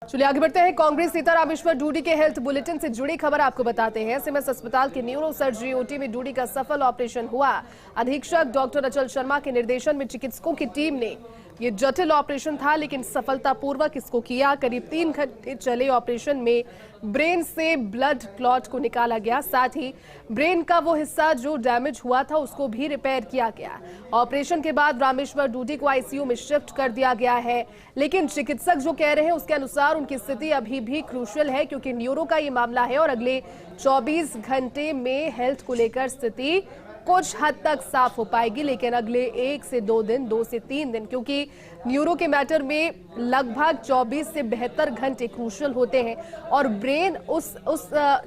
चलिए आगे बढ़ते हैं। कांग्रेस नेता रामेश्वर डूडी के हेल्थ बुलेटिन से जुड़ी खबर आपको बताते हैं। एसएमएस अस्पताल के न्यूरो सर्जरी ओटी में डूडी का सफल ऑपरेशन हुआ। अधीक्षक डॉक्टर अचल शर्मा के निर्देशन में चिकित्सकों की टीम ने ये जटिल ऑपरेशन था, लेकिन सफलतापूर्वक इसको किया। करीब 3 घंटे चले ऑपरेशन में ब्रेन से ब्लड क्लॉट को निकाला गया, साथ ही ब्रेन का वो हिस्सा जो डैमेज हुआ था उसको भी रिपेयर किया गया। ऑपरेशन के बाद रामेश्वर डूडी को आईसीयू में शिफ्ट कर दिया गया है, लेकिन चिकित्सक जो कह रहे हैं उसके अनुसार उनकी स्थिति अभी भी क्रूशियल है, क्योंकि न्यूरो का ये मामला है और अगले 24 घंटे में हेल्थ को लेकर स्थिति कुछ हद तक साफ हो पाएगी, लेकिन अगले 1 से 2 दिन, 2 से 3 दिन, क्योंकि न्यूरो के मैटर में लगभग 24 से 72 घंटे क्रूशियल होते हैं और ब्रेन उस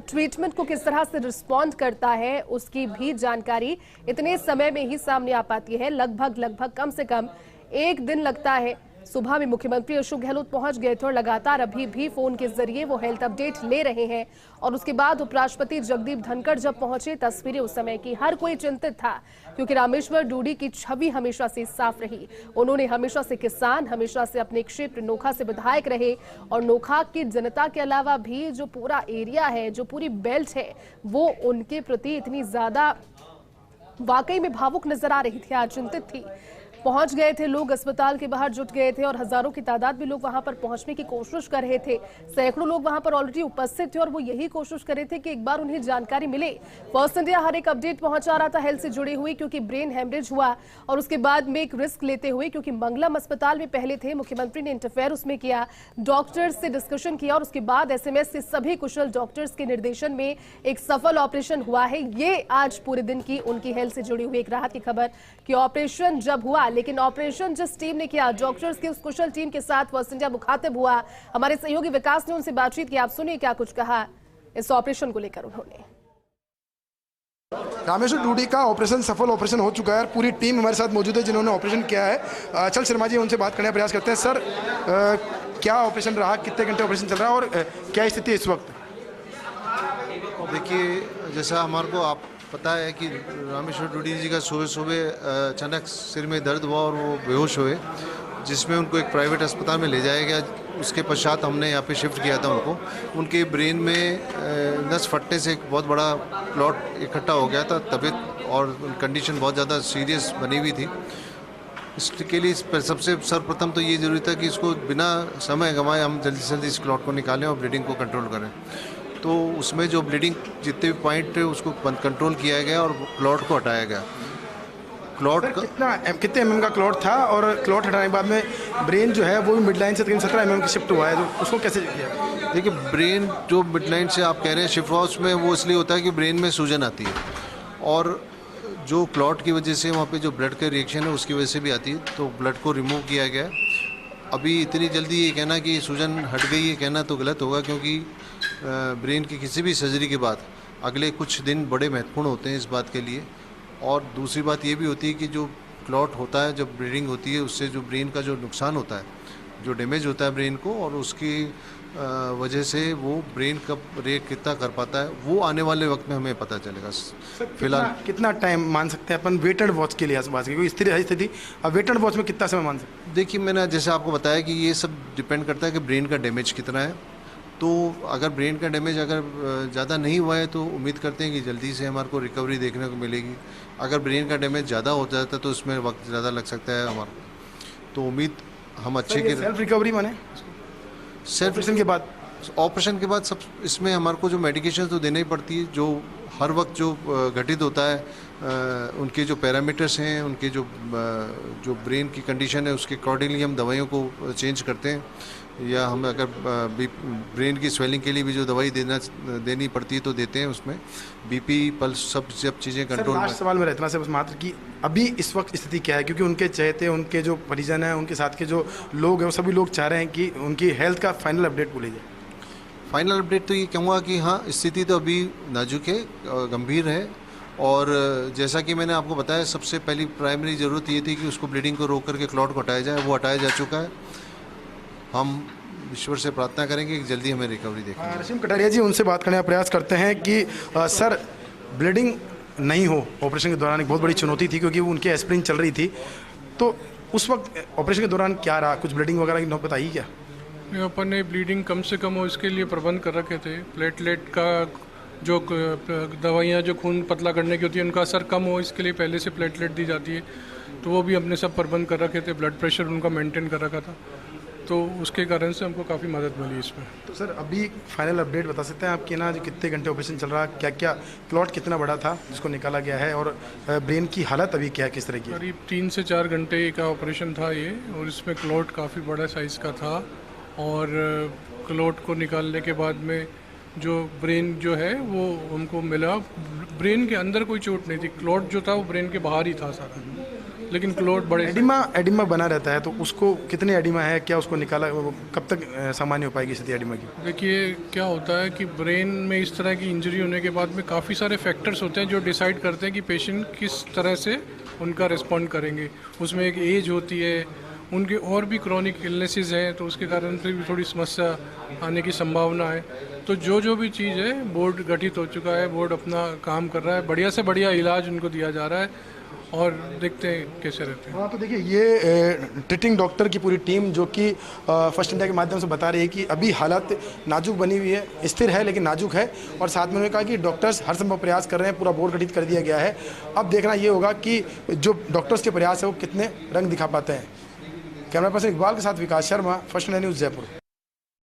ट्रीटमेंट को किस तरह से रिस्पॉन्ड करता है उसकी भी जानकारी इतने समय में ही सामने आ पाती है। लगभग कम से कम 1 दिन लगता है। सुबह में मुख्यमंत्री अशोक गहलोत पहुंच गए थे और लगातार अभी भी फोन के जरिए वो हेल्थ अपडेट ले रहे हैं। और उसके बाद उपराष्ट्रपति जगदीप धनखड़ जब पहुंचे, तस्वीरें उस समय की हर कोई चिंतित था, क्योंकि रामेश्वर डूडी की छवि हमेशा से साफ रही। उन्होंने हमेशा से किसान, हमेशा से अपने क्षेत्र नोखा से विधायक रहे और नोखा की जनता के अलावा भी जो पूरा एरिया है, जो पूरी बेल्ट है, वो उनके प्रति इतनी ज्यादा वाकई में भावुक नजर आ रही थी। आज चिंतित थी। पहुंच गए थे लोग, अस्पताल के बाहर जुट गए थे और हजारों की तादाद में लोग वहां पर पहुंचने की कोशिश कर रहे थे। सैकड़ों लोग वहां पर ऑलरेडी उपस्थित थे और वो यही कोशिश कर रहे थे कि एक बार उन्हें जानकारी मिले। फर्स्ट इंडिया हर एक अपडेट पहुंचा रहा था हेल्थ से जुड़ी हुई, क्योंकि ब्रेन हेमरेज हुआ और उसके बाद में एक रिस्क लेते हुए, क्योंकि मंगलम अस्पताल में पहले थे, मुख्यमंत्री ने इंटरफेयर उसमें किया, डॉक्टर्स से डिस्कशन किया और उसके बाद एसएमएस से सभी कुशल डॉक्टर्स के निर्देशन में एक सफल ऑपरेशन हुआ है। ये आज पूरे दिन की उनकी हेल्थ से जुड़ी हुई एक राहत की खबर कि ऑपरेशन जब हुआ, लेकिन ऑपरेशन जिस टीम ने किया, डॉक्टर्स की उस कुशल टीम के साथ फर्स्ट इंडिया मुखातिब हुआ। हमारे सहयोगी विकास ने उनसे बातचीत की। आप सुनिए क्या कुछ कहा इस ऑपरेशन को लेकर उन्होंने। रामेश्वर डूडी का ऑपरेशन सफल ऑपरेशन हो चुका है। पूरी टीम हमारे साथ मौजूद है जिन्होंने ऑपरेशन किया है। अचल शर्मा जी, उनसे बात करने का प्रयास करते हैं। सर, क्या ऑपरेशन रहा, कितने घंटे ऑपरेशन चल रहा है और क्या स्थिति है इस वक्त? देखिए, जैसा हमारे को आप पता है कि रामेश्वर डूडी जी का सुबह अचानक सिर में दर्द हुआ और वो बेहोश हुए, जिसमें उनको एक प्राइवेट अस्पताल में ले जाया गया। उसके पश्चात हमने यहाँ पे शिफ्ट किया था उनको। उनके ब्रेन में नस फटने से एक बहुत बड़ा क्लॉट इकट्ठा हो गया था। तबीयत और कंडीशन बहुत ज़्यादा सीरियस बनी हुई थी। इसके लिए सबसे सर्वप्रथम तो ये ज़रूरी था कि इसको बिना समय गंवाए हम जल्दी से जल्दी इस क्लॉट को निकालें और ब्लीडिंग को कंट्रोल करें। तो उसमें जो ब्लीडिंग जितने भी पॉइंट थे उसको कंट्रोल किया गया और क्लॉट को हटाया गया। क्लॉट कितने mm का क्लॉट था और क्लॉट हटाने के बाद में ब्रेन जो है वो मिडलाइन से 17 mm की शिफ्ट हुआ है, तो उसको कैसे किया? देखिए, ब्रेन जो मिडलाइन से आप कह रहे हैं शिफ्ट हुआ, उसमें वो इसलिए होता है कि ब्रेन में सूजन आती है और जो क्लॉट की वजह से वहाँ पे जो ब्लड का रिएक्शन है उसकी वजह से भी आती है। तो ब्लड को रिमूव किया गया। अभी इतनी जल्दी ये कहना कि सूजन हट गई, ये कहना तो गलत होगा, क्योंकि ब्रेन की किसी भी सर्जरी के बाद अगले कुछ दिन बड़े महत्वपूर्ण होते हैं इस बात के लिए। और दूसरी बात ये भी होती है कि जो क्लॉट होता है, जब ब्लीडिंग होती है, उससे जो ब्रेन का जो नुकसान होता है, जो डैमेज होता है ब्रेन को, और उसकी वजह से वो ब्रेन कब रिएक्ट कितना कर पाता है वो आने वाले वक्त में हमें पता चलेगा। फिलहाल कितना टाइम मान सकते हैं अपन वेटेड वॉच के लिए? बात की स्थिति है स्थिति, अब वेटेड वॉच में कितना समय मान सकते हैं? देखिए, मैंने जैसे आपको बताया कि ये सब डिपेंड करता है कि ब्रेन का डैमेज कितना है। तो अगर ब्रेन का डैमेज अगर ज़्यादा नहीं हुआ है तो उम्मीद करते हैं कि जल्दी से हमारे को रिकवरी देखने को मिलेगी। अगर ब्रेन का डैमेज ज़्यादा हो जाता है तो उसमें वक्त ज़्यादा लग सकता है हमारे को। तो उम्मीद हम अच्छे की सेल्फ रिकवरी माने ऑपरेशन के बाद सब इसमें हमारे को जो मेडिकेशन तो देना ही पड़ती है, जो हर वक्त जो घटित होता है, उनके जो पैरामीटर्स हैं, उनके जो ब्रेन की कंडीशन है उसके अकॉर्डिंगली हम दवाइयों को चेंज करते हैं। या हम अगर ब्रेन की स्वेलिंग के लिए भी जो दवाई देनी पड़ती है तो देते हैं। उसमें बीपी, पल्स, सब चीज़ें कंट्रोल में। सवाल में रहता है बस मात्र कि अभी इस वक्त स्थिति क्या है, क्योंकि उनके चहेते, उनके जो परिजन हैं, उनके साथ के जो लोग हैं, वो सभी लोग चाह रहे हैं कि उनकी हेल्थ का फाइनल अपडेट बोली जाए। फाइनल अपडेट तो ये कहूँगा कि हाँ, स्थिति तो अभी नाजुक है, गंभीर है। और जैसा कि मैंने आपको बताया, सबसे पहली प्राइमरी ज़रूरत ये थी कि उसको ब्लीडिंग को रोक करके क्लॉट को हटाया जाए। वो हटाया जा चुका है। हम ईश्वर से प्रार्थना करेंगे कि जल्दी हमें रिकवरी देखें। रशीम कटारिया जी, उनसे बात करने का प्रयास करते हैं कि सर, ब्लीडिंग नहीं हो ऑपरेशन के दौरान एक बहुत बड़ी चुनौती थी, क्योंकि वो उनकी एस्पिरिन चल रही थी। तो उस वक्त ऑपरेशन के दौरान क्या रहा, कुछ ब्लीडिंग वगैरह की नौबत आई क्या? अपन ने ब्लीडिंग कम से कम हो इसके लिए प्रबंध कर रखे थे। प्लेटलेट का जो दवाइयाँ जो खून पतला करने की होती है उनका असर कम हो इसके लिए पहले से प्लेटलेट दी जाती है, तो वो भी हमने सब प्रबंध कर रखे थे। ब्लड प्रेशर उनका मेंटेन कर रखा था, तो उसके कारण से हमको काफ़ी मदद मिली इसमें। तो सर अभी फाइनल अपडेट बता सकते हैं आपके ना, जो कितने घंटे ऑपरेशन चल रहा है, क्या क्या क्लॉट कितना बड़ा था जिसको निकाला गया है, और ब्रेन की हालत अभी क्या है, किस तरह की है? करीब 3 से 4 घंटे का ऑपरेशन था ये, और इसमें क्लॉट काफ़ी बड़ा साइज़ का था। और क्लॉट को निकालने के बाद में जो ब्रेन जो है वो हमको मिला। ब्रेन के अंदर कोई चोट नहीं थी, क्लॉट जो था वो ब्रेन के बाहर ही था सारा, लेकिन क्लॉट बड़े। एडिमा बना रहता है, तो उसको कितने एडिमा है, क्या उसको निकाला, कब तक सामान्य हो पाएगी स्थिति एडिमा की? देखिए क्या होता है कि ब्रेन में इस तरह की इंजरी होने के बाद में काफ़ी सारे फैक्टर्स होते हैं जो डिसाइड करते हैं कि पेशेंट किस तरह से उनका रिस्पॉन्ड करेंगे। उसमें एक एज होती है, उनके और भी क्रॉनिक इलनेसेस हैं, तो उसके कारण से भी थोड़ी समस्या आने की संभावना है। तो जो भी चीज़ है, बोर्ड गठित हो चुका है, बोर्ड अपना काम कर रहा है, बढ़िया से बढ़िया इलाज उनको दिया जा रहा है, और देखते हैं कैसे रहते हैं। हाँ, तो देखिए ये ट्रीटिंग डॉक्टर की पूरी टीम जो कि फर्स्ट इंडिया के माध्यम से बता रही है कि अभी हालत नाजुक बनी हुई है, स्थिर है लेकिन नाजुक है, और साथ में उन्होंने कहा कि डॉक्टर्स हर संभव प्रयास कर रहे हैं, पूरा बोर्ड गठित कर दिया गया है। अब देखना ये होगा कि जो डॉक्टर्स के प्रयास है वो कितने रंग दिखा पाते हैं। कैमरा पर्सन इकबाल के साथ Vikas Sharma, first India news, Jaipur.